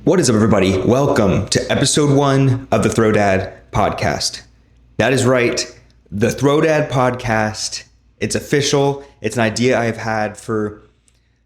What is up, everybody? Welcome to episode 1 of the Throwdad podcast. That is right, the Throwdad podcast. It's official. It's an idea I've had for a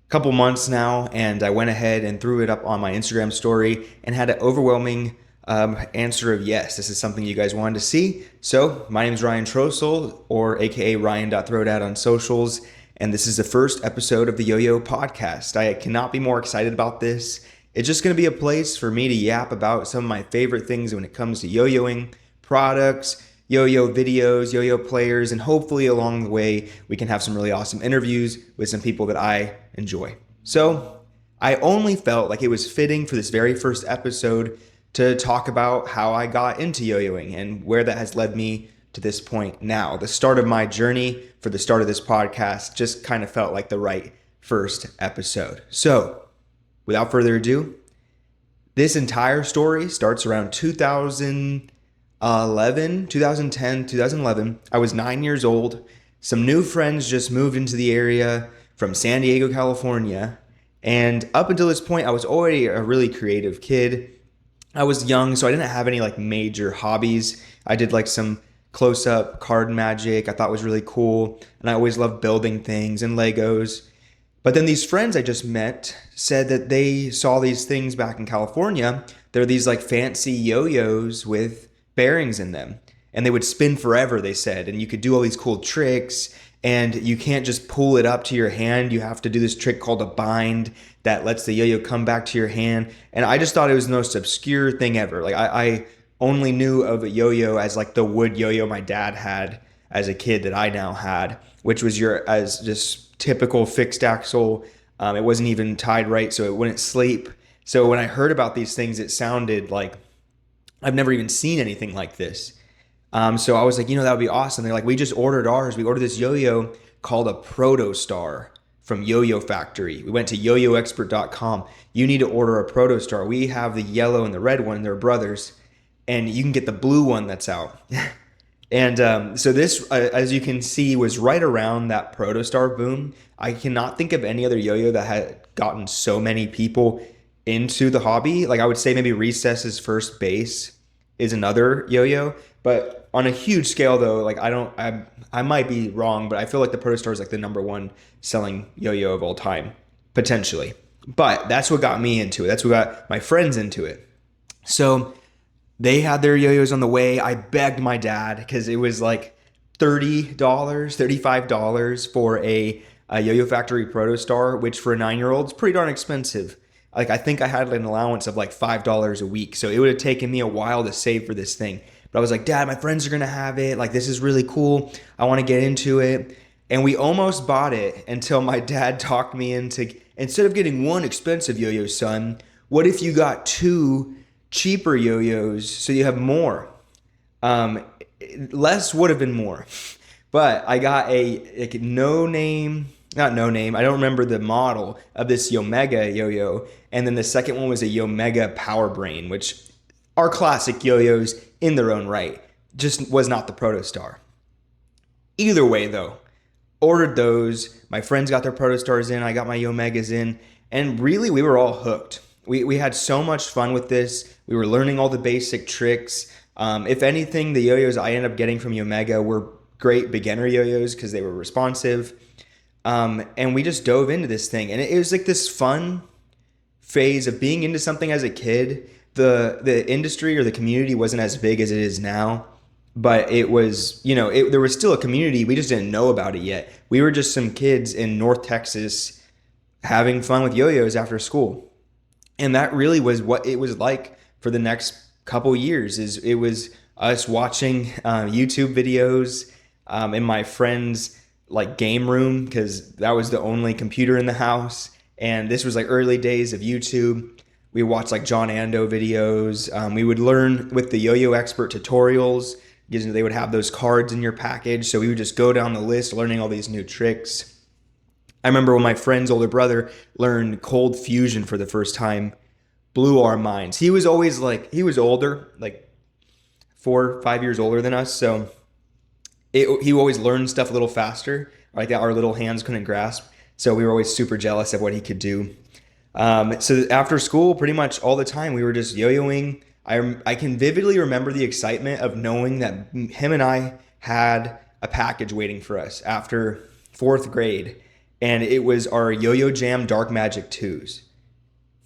couple months now, and I went ahead and threw it up on my Instagram story and had an overwhelming answer of yes. This is something you guys wanted to see. So my name is Ryan Trossel, or aka Ryan.Throwdad on socials, and this is the first episode of the Yo-Yo podcast. I cannot be more excited about this. It's just going to be a place for me to yap about some of my favorite things when it comes to yo-yoing, products, yo-yo videos, yo-yo players, and hopefully along the way we can have some really awesome interviews with some people that I enjoy. So I only felt like it was fitting for this very first episode to talk about how I got into yo-yoing and where that has led me to this point now. The start of my journey for the start of this podcast just kind of felt like the right first episode. So without further ado, this entire story starts around 2010, 2011. I was 9 years old. Some new friends just moved into the area from San Diego, California. And up until this point, I was already a really creative kid. I was young, so I didn't have any major hobbies. I did some close-up card magic I thought was really cool. And I always loved building things and Legos. But then these friends I just met said that they saw these things back in California. They're these fancy yo-yos with bearings in them. And they would spin forever, they said. And you could do all these cool tricks. And you can't just pull it up to your hand. You have to do this trick called a bind that lets the yo-yo come back to your hand. And I just thought it was the most obscure thing ever. I only knew of a yo-yo as the wood yo-yo my dad had as a kid that I now had, which was as just typical fixed axle. It wasn't even tied right, so it wouldn't sleep. So when I heard about these things, it sounded like I've never even seen anything like this. So I was like, that would be awesome. They're like, we just ordered ours. We ordered this yo-yo called a Protostar from Yo-Yo Factory. We went to yoyoexpert.com. You need to order a Protostar. We have the yellow and the red one. They're brothers. And you can get the blue one that's out. And so this, as you can see, was right around that Protostar boom. I cannot think of any other yo-yo that had gotten so many people into the hobby. I would say maybe Recess's First Base is another yo-yo. But on a huge scale, though, I might be wrong, but I feel like the Protostar is the number one selling yo-yo of all time, potentially. But that's what got me into it. That's what got my friends into it. So they had their yo-yos on the way. I begged my dad because it was $30, $35 for a Yo-Yo Factory Protostar, which for a 9-year-old is pretty darn expensive. I think I had an allowance of $5 a week. So it would have taken me a while to save for this thing. But I was like, Dad, my friends are going to have it. This is really cool. I want to get into it. And we almost bought it until my dad talked me into, instead of getting one expensive yo-yo, son, what if you got two cheaper yo-yos so you have more? Less would have been more. But I got a not no name, I don't remember the model of this Yomega yo-yo. And then the second one was a Yomega Power Brain, which are classic yo-yos in their own right. Just was not the Protostar. Either way, though, ordered those. My friends got their Protostars in. I got my Yomegas in. And really, we were all hooked. We had so much fun with this. We were learning all the basic tricks. If anything, the yo-yos I ended up getting from Yomega were great beginner yo-yos because they were responsive. And we just dove into this thing. And it was this fun phase of being into something as a kid. The industry or the community wasn't as big as it is now. But it was, there was still a community. We just didn't know about it yet. We were just some kids in North Texas having fun with yo-yos after school. And that really was what it was like for the next couple years. It was us watching YouTube videos in my friend's game room, because that was the only computer in the house. And this was early days of YouTube. We watched John Ando videos. We would learn with the Yo-Yo Expert tutorials, because they would have those cards in your package. So we would just go down the list learning all these new tricks. I remember when my friend's older brother learned cold fusion for the first time. Blew our minds. He was always he was older, 4 or 5 years older than us. So he always learned stuff a little faster, our little hands couldn't grasp. So we were always super jealous of what he could do. So after school, pretty much all the time, we were just yo-yoing. I can vividly remember the excitement of knowing that him and I had a package waiting for us after fourth grade, and it was our Yo-Yo Jam Dark Magic 2s.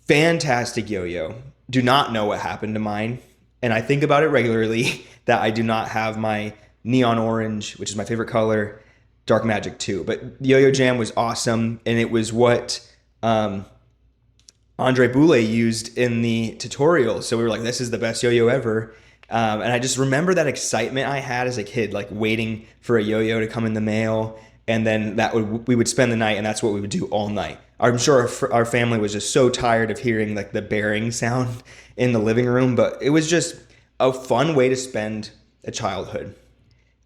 Fantastic yo-yo. Do not know what happened to mine, and I think about it regularly that I do not have my neon orange, which is my favorite color, Dark Magic 2. But Yo-Yo Jam was awesome, and it was what Andre Boulay used in the tutorial. So we were like, this is the best yo-yo ever. And I just remember that excitement I had as a kid, like waiting for a yo-yo to come in the mail. And then we would spend the night, and that's what we would do all night. I'm sure our family was just so tired of hearing like the bearing sound in the living room, but it was just a fun way to spend a childhood.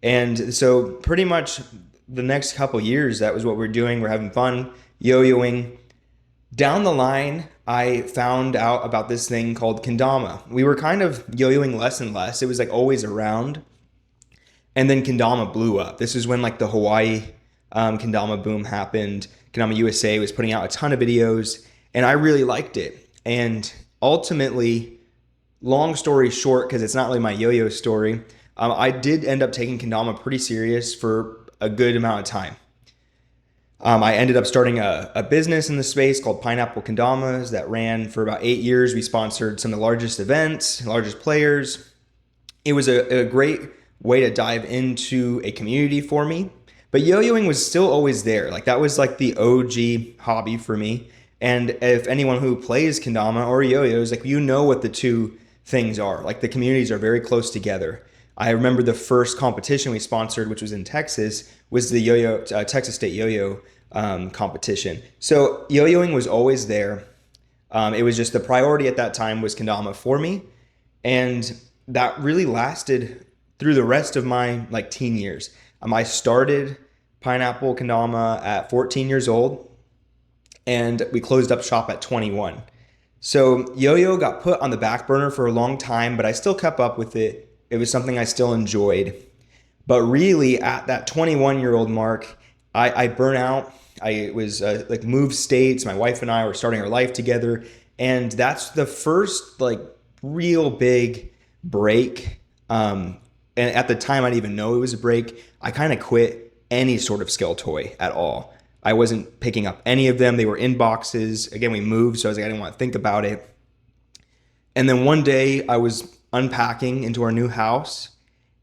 And so pretty much the next couple years, that was what we're doing. We're having fun yo-yoing. Down the line, I found out about this thing called kendama. We were kind of yo-yoing less and less. It was like always around. And then kendama blew up. This is when like the Hawaii kendama boom happened. Kendama USA was putting out a ton of videos, and I really liked it. And ultimately, long story short, because it's not really my yo-yo story, I did end up taking kendama pretty serious for a good amount of time. I ended up starting a business in the space called Pineapple Kendamas that ran for about 8 years. We sponsored some of the largest events, largest players. It was a great way to dive into a community for me. But yo-yoing was still always there. Like that was like the OG hobby for me. And if anyone who plays kendama or yo-yos, like you know what the two things are. Like the communities are very close together. I remember the first competition we sponsored, which was in Texas, was the yo-yo Texas State Yo-Yo competition. So yo-yoing was always there. It was just the priority at that time was kendama for me, and that really lasted through the rest of my like teen years. I started Pineapple Kendama at 14 years old, and we closed up shop at 21. So yo-yo got put on the back burner for a long time, but I still kept up with it. It was something I still enjoyed. But really, at that 21-year-old mark, I burnt out. I was like moved states. My wife and I were starting our life together, and that's the first like real big break. And at the time, I didn't even know it was a break. I kind of quit any sort of skill toy at all. I wasn't picking up any of them. They were in boxes. Again, we moved, so I was like, I didn't want to think about it. And then one day, I was unpacking into our new house,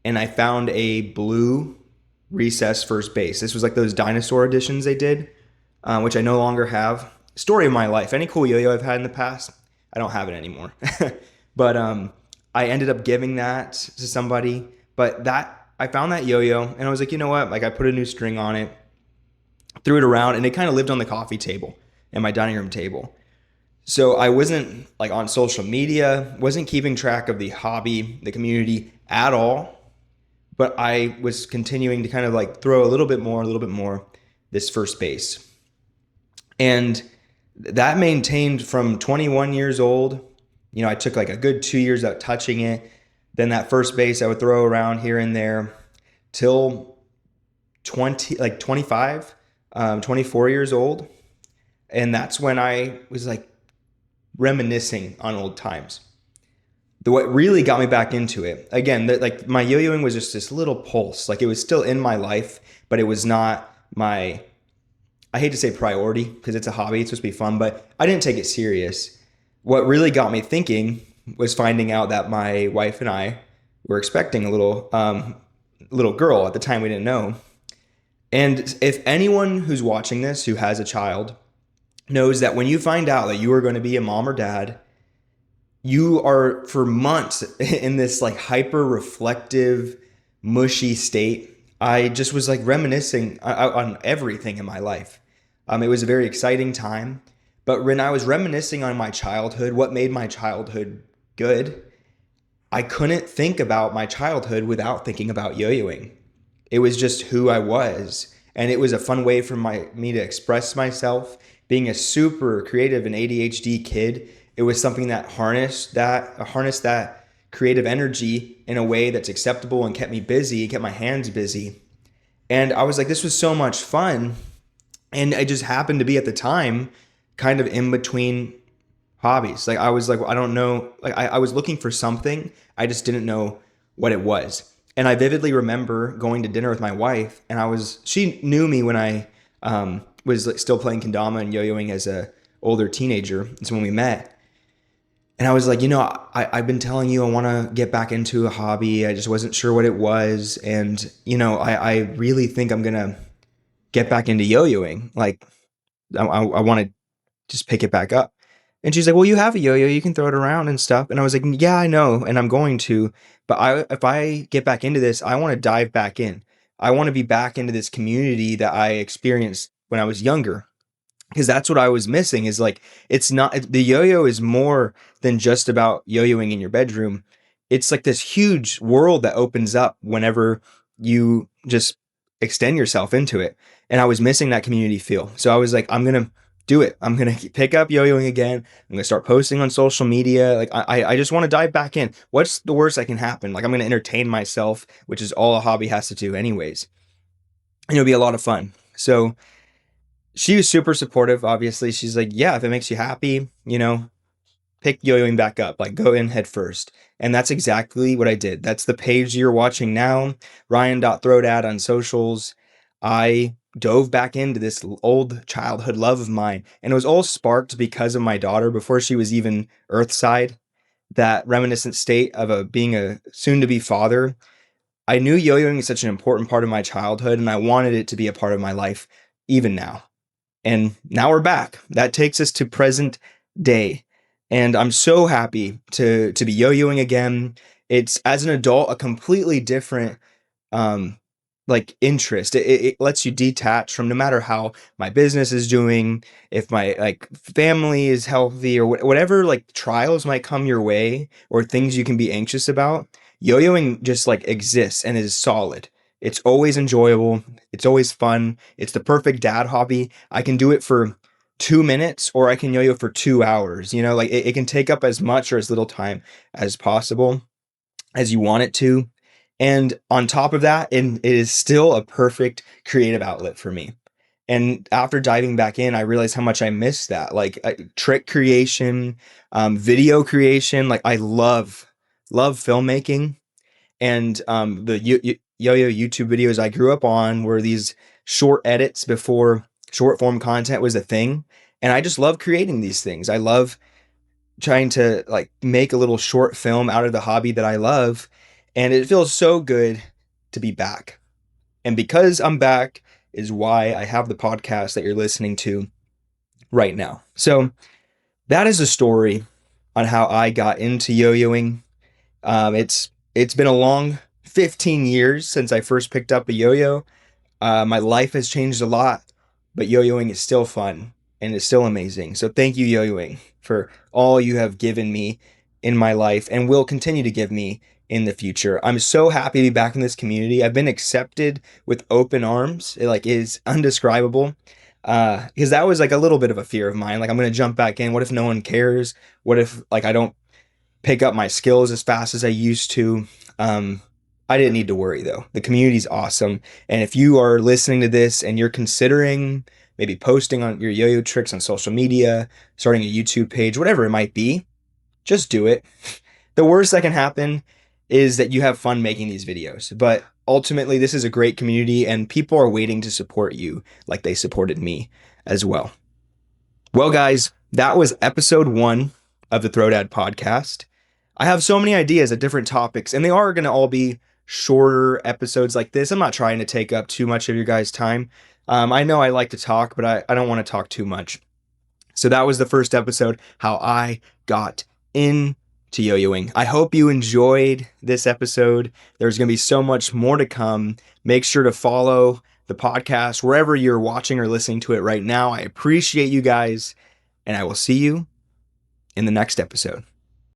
and I found a blue recessed first base. This was like those dinosaur editions they did, which I no longer have. Story of my life. Any cool yo-yo I've had in the past, I don't have it anymore. But I ended up giving that to somebody. But I found that yo-yo, and I was like, you know what? Like I put a new string on it, threw it around, and it kind of lived on the coffee table and my dining room table. So I wasn't like on social media, wasn't keeping track of the hobby, the community at all. But I was continuing to kind of like throw a little bit more this first base. And that maintained from 21 years old. You know, I took like a good 2 years out touching it. Then that first base I would throw around here and there till 25, 24 years old. And that's when I was like reminiscing on old times. What really got me back into it, again, like my yo-yoing was just this little pulse. Like it was still in my life, but it was not my, I hate to say priority because it's a hobby, it's supposed to be fun, but I didn't take it serious. What really got me thinking was finding out that my wife and I were expecting a little girl. At the time we didn't know. And if anyone who's watching this who has a child knows that when you find out that you are going to be a mom or dad, you are for months in this like hyper reflective, mushy state. I just was like reminiscing on everything in my life. It was a very exciting time. But when I was reminiscing on my childhood, what made my childhood good, I couldn't think about my childhood without thinking about yo-yoing. It was just who I was. And it was a fun way for me to express myself. Being a super creative and ADHD kid, it was something that harnessed that creative energy in a way that's acceptable and kept me busy, kept my hands busy. And I was like, this was so much fun. And it just happened to be at the time kind of in between hobbies. Like I was like, I don't know. Like I was looking for something. I just didn't know what it was. And I vividly remember going to dinner with my wife, and she knew me when I was like still playing kendama and yo-yoing as a older teenager. It's when we met. And I was like, I've been telling you I want to get back into a hobby. I just wasn't sure what it was. And, I really think I'm going to get back into yo-yoing. Like, I want to just pick it back up. And she's like, well, you have a yo-yo, you can throw it around and stuff. And I was like, yeah, I know. And I'm going to, but if I get back into this, I want to dive back in. I want to be back into this community that I experienced when I was younger. Because that's what I was missing is like, it's not, the yo-yo is more than just about yo-yoing in your bedroom. It's like this huge world that opens up whenever you just extend yourself into it. And I was missing that community feel. So I was like, I'm going to do it. I'm going to pick up yo-yoing again. I'm going to start posting on social media. Like I just want to dive back in. What's the worst that can happen? Like I'm going to entertain myself, which is all a hobby has to do anyways. And it'll be a lot of fun. So she was super supportive, obviously. She's like, yeah, if it makes you happy, pick yo-yoing back up, like go in head first. And that's exactly what I did. That's the page you're watching now, Ryan.Throwdad on socials. I dove back into this old childhood love of mine. And it was all sparked because of my daughter before she was even earthside. That reminiscent state of being a soon-to-be father. I knew yo-yoing is such an important part of my childhood, and I wanted it to be a part of my life even now. And now we're back. That takes us to present day. And I'm so happy to be yo-yoing again. It's, as an adult, a completely different like interest. It lets you detach from no matter how my business is doing, if my like family is healthy or whatever like trials might come your way or things you can be anxious about. Yo-yoing just like exists and is solid. It's always enjoyable. It's always fun. It's the perfect dad hobby. I can do it for 2 minutes or I can yo-yo for 2 hours. Like it can take up as much or as little time as possible as you want it to. And on top of that, it is still a perfect creative outlet for me. And after diving back in, I realized how much I missed that. Like trick creation, video creation. Like I love filmmaking. And the yo-yo YouTube videos I grew up on were these short edits before short form content was a thing. And I just love creating these things. I love trying to like make a little short film out of the hobby that I love. And it feels so good to be back. And because I'm back is why I have the podcast that you're listening to right now. So that is a story on how I got into yo-yoing. It's been a long 15 years since I first picked up a yo-yo. My life has changed a lot, but yo-yoing is still fun and it's still amazing. So thank you, yo-yoing, for all you have given me in my life and will continue to give me in the future. I'm so happy to be back in this community. I've been accepted with open arms. It like is undescribable. Because that was like a little bit of a fear of mine. Like I'm gonna jump back in. What if no one cares? What if like I don't pick up my skills as fast as I used to? I didn't need to worry though. The community's awesome. And if you are listening to this and you're considering maybe posting on your yo-yo tricks on social media, starting a YouTube page, whatever it might be, just do it. The worst that can happen is that you have fun making these videos. But ultimately, this is a great community and people are waiting to support you like they supported me as well. Well, guys, that was episode 1 of the Throwdad podcast. I have so many ideas at different topics, and they are going to all be shorter episodes like this. I'm not trying to take up too much of your guys' time. I know I like to talk, but I don't want to talk too much. So that was the first episode, how I got into yo-yoing. I hope you enjoyed this episode. There's going to be so much more to come. Make sure to follow the podcast wherever you're watching or listening to it right now. I appreciate you guys, and I will see you in the next episode.